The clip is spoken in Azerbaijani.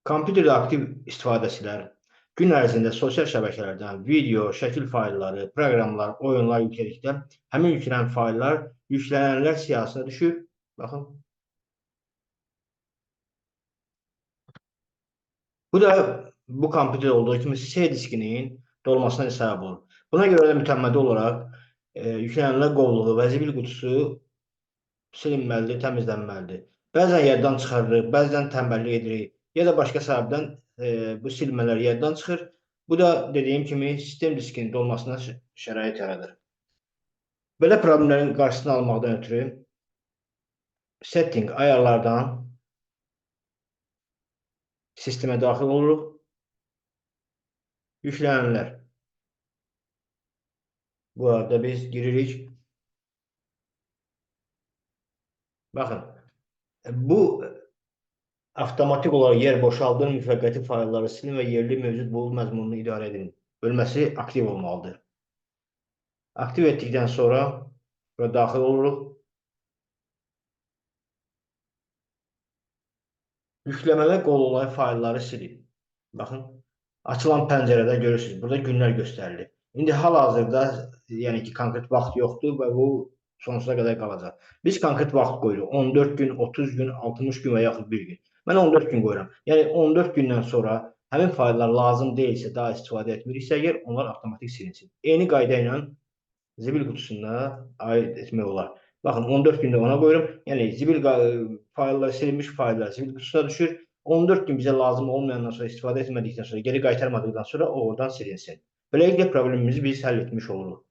Kompüterdə aktiv istifadəçilər gün ərzində sosial şəbəkələrdən video, şəkil faylları, proqramlar, oyunlar yükledikdə həmin yüklənən fayllar yüklənənlər siyahısına düşür. Baxın. Bu da bu kompüter olduğu kimi C diskinin dolmasına səbəb olur. Buna görə də mütəmmədi olaraq yüklənənlər qovluğu və zibil qutusu silinməlidir, təmizlənməlidir. Bəzən yaddan çıxarırıq, bəzən tənbəllik edirik, ya da başqa səbəbdən bu silmələr yaddan çıxır. Bu da dediyim kimi sistem diskinin dolmasına şərait yaradır. Belə problemlərin qarşısını almaqdan ötürü setting ayarlardan sistemə daxil oluruq. Yüklənənlər. Bu arada biz giririk. Baxın, bu avtomatik olaraq yer boşaldır, müvəqqəti faylları silin və yerli mövcud bulud məzmununu idarə edin. Bölməsi aktiv olmalıdır. Aktiv etdikdən sonra bura daxil oluruq. Yükləmələr qovluqları faylları silin. Baxın, açılan pəncərədə görürsünüz. Burada günlər göstərilir. İndi hal-hazırda, yəni ki, konkret vaxt yoxdur və bu sonsuza qədər qalacaq. Biz konkret vaxt qoyuruq. 14 gün, 30 gün, 60 gün və yaxud 1 gün. Mən 14 gün qoyuram. Yəni 14 gündən sonra həmin fayllar lazım deyilsə, daha istifadə etmiriksə, əgər onlar avtomatik silinsin. Eyni qayda ilə zibil qutusuna aid etmək olar. Baxın, 14 gündə ona qoyuram. Yəni zibil fayllar, silinmiş fayllar zibil qutusuna düşür. 14 gün bizə lazım olmayandan sonra, istifadə etmədikdən sonra, geri qaytarmadıqdan sonra o oradan silinsin. Beləliklə problemimizi biz həll etmiş oluruq.